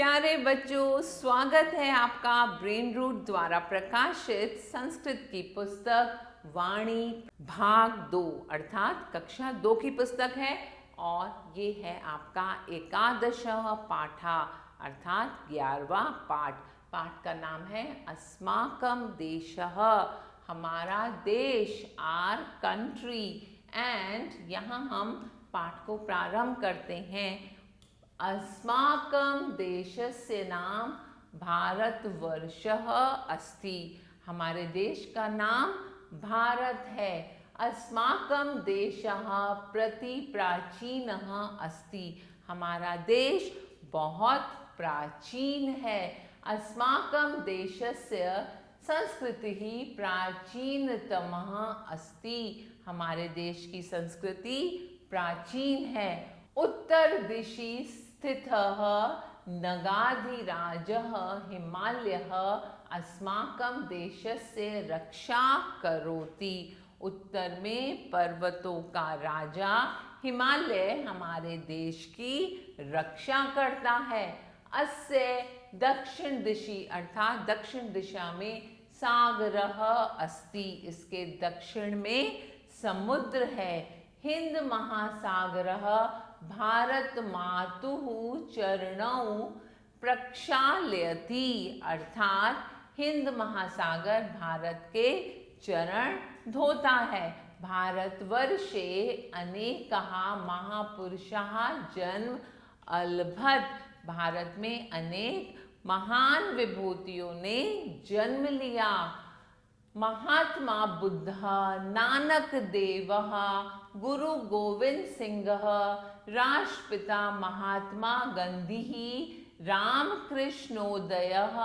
प्यारे बच्चों, स्वागत है आपका ब्रेन रूट द्वारा प्रकाशित संस्कृत की पुस्तक वाणी भाग 2 अर्थात कक्षा 2 की पुस्तक है और ये है आपका एकादश पाठा अर्थात 11वां पाठ। पाठ का नाम है अस्माकं देशः, हमारा देश, आर कंट्री। एंड यहाँ हम पाठ को प्रारंभ करते हैं। अस्माकं देशस्य नाम भारतवर्षः अस्ति, हमारे देश का नाम भारत है। अस्माकं देशः प्रति प्राचीनः अस्ति, हमारा देश बहुत प्राचीन है। अस्माकं देशस्य संस्कृतिः प्राचीनतमः अस्ति, हमारे देश की संस्कृति प्राचीन है। उत्तर दिशि स्थितः नगाधिराजः हिमालयः अस्माकं देशस्य रक्षा करोति, उत्तर में पर्वतों का राजा हिमालय हमारे देश की रक्षा करता है। अस्य दक्षिण दिशि अर्थात दक्षिण दिशा में सागरः अस्ति, इसके दक्षिण में समुद्र है। हिंद महासागरः भारत मातुः चरणौ प्रक्षालयति, अर्थात हिंद महासागर भारत के चरण धोता है। भारतवर्षे अनेकः महापुरुषाः जन्म अलभत, भारत में अनेक महान विभूतियों ने जन्म लिया। महात्मा बुद्धः, नानक देवः, गुरु गोविंद सिंहः, राष्ट्रपिता महात्मा गान्धीः, रामकृष्णोदयः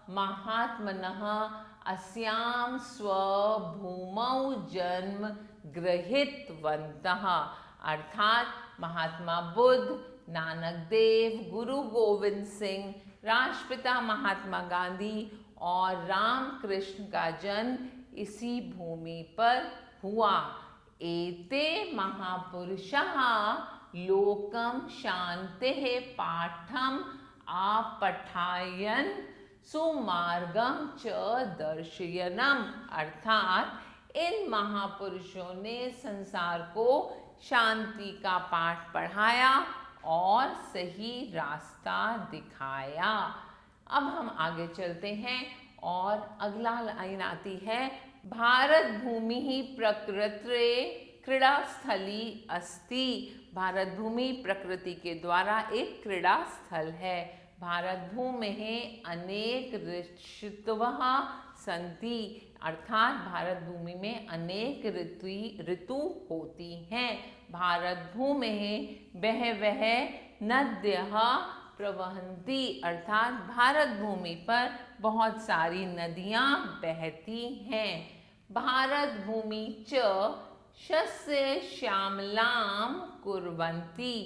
महात्मनः अस्यां स्वभूमौ जन्म गृहीतवन्तः, अर्थात महात्मा बुद्ध, नानक देव, गुरु गोविंद सिंह, राष्ट्रपिता महात्मा गांधी और रामकृष्ण का जन्म इसी भूमि पर हुआ। एते महापुरुषाः लोकं शान्तेः पाठम् आपठायन् सुमार्गं च दर्शयन्म्, अर्थात इन महापुरुषों ने संसार को शांति का पाठ पढ़ाया और सही रास्ता दिखाया। अब हम आगे चलते हैं और अगला लाइन आती है, भारत भूमि ही प्रकृति क्रीड़ास्थली अस्ति, भारत भूमि प्रकृति के द्वारा एक क्रीड़ा स्थल है। भारत भूमि अनेक ऋतवः सन्ति, अर्थात भारत भूमि में अनेक ऋतु होती हैं। भारत भूमि बहवः नद्यः प्रवहन्ति, अर्थात भारत भूमि पर बहुत सारी नदियां बहती हैं। भारत भूमि च शस्य श्यामलां कुर्वन्ति,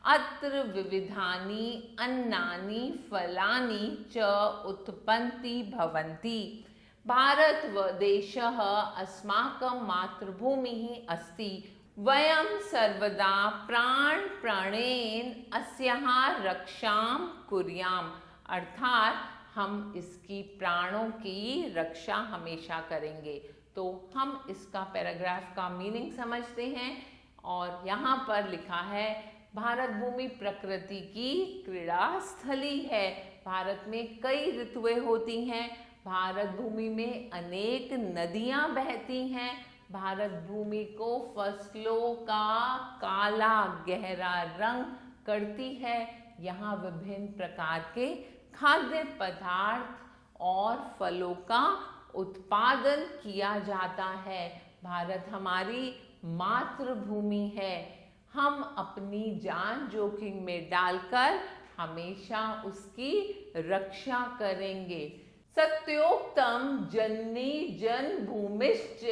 अत्र विविधानि अन्नानि फलानि च उत्पन्ति भवन्ति। भारतदेशः अस्माकं मातृभूमिः अस्ति, वयं सर्वदा प्राणेन अस्याः रक्षां कुर्याम, अर्थात हम इसकी प्राणों की रक्षा हमेशा करेंगे। तो हम इसका पैराग्राफ का मीनिंग समझते हैं और यहाँ पर लिखा है, भारत भूमि प्रकृति की क्रीड़ा स्थली है। भारत में कई ऋतुएं होती हैं, भारत भूमि में अनेक नदियाँ बहती हैं। भारत भूमि को फसलों का काला गहरा रंग करती है। यहाँ विभिन्न प्रकार के खाद्य पदार्थ और फलों का उत्पादन किया जाता है। भारत हमारी मातृभूमि है, हम अपनी जान जोखिम में डालकर हमेशा उसकी रक्षा करेंगे। सत्योक्तम जननी जन्मभूमिश्च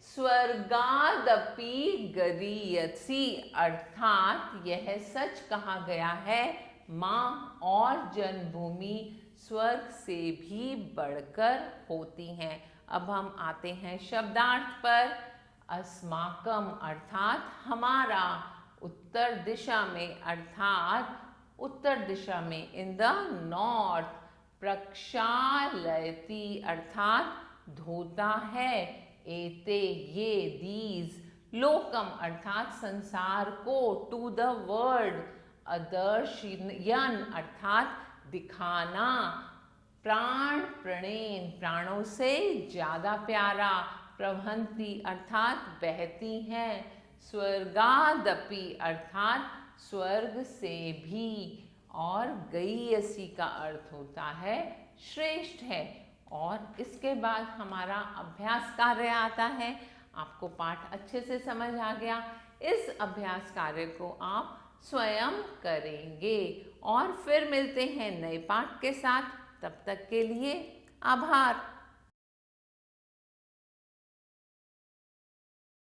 स्वर्गादपि गरीयसी, अर्थात यह सच कहा गया है, माँ और जन्मभूमि स्वर्ग से भी बढ़कर होती हैं। अब हम आते हैं शब्दार्थ पर। अस्माकम अर्थात हमारा, उत्तर दिशा में अर्थात उत्तर दिशा में, इन द नॉर्थ। प्रक्षालयति अर्थात धोता है। एते ये दीज, लोकम अर्थात संसार को, टू द वर्ल्ड। अदर्शयन अर्थात दिखाना। प्राण प्रणेन प्राणों से ज्यादा प्यारा। प्रवहंती अर्थात बहती हैं। स्वर्गादपि अर्थात स्वर्ग से भी। और गईयसी का अर्थ होता है श्रेष्ठ है। और इसके बाद हमारा अभ्यास कार्य आता है। आपको पाठ अच्छे से समझ आ गया। इस अभ्यास कार्य को आप स्वयं करेंगे और फिर मिलते हैं नए पाठ के साथ। तब तक के लिए आभार।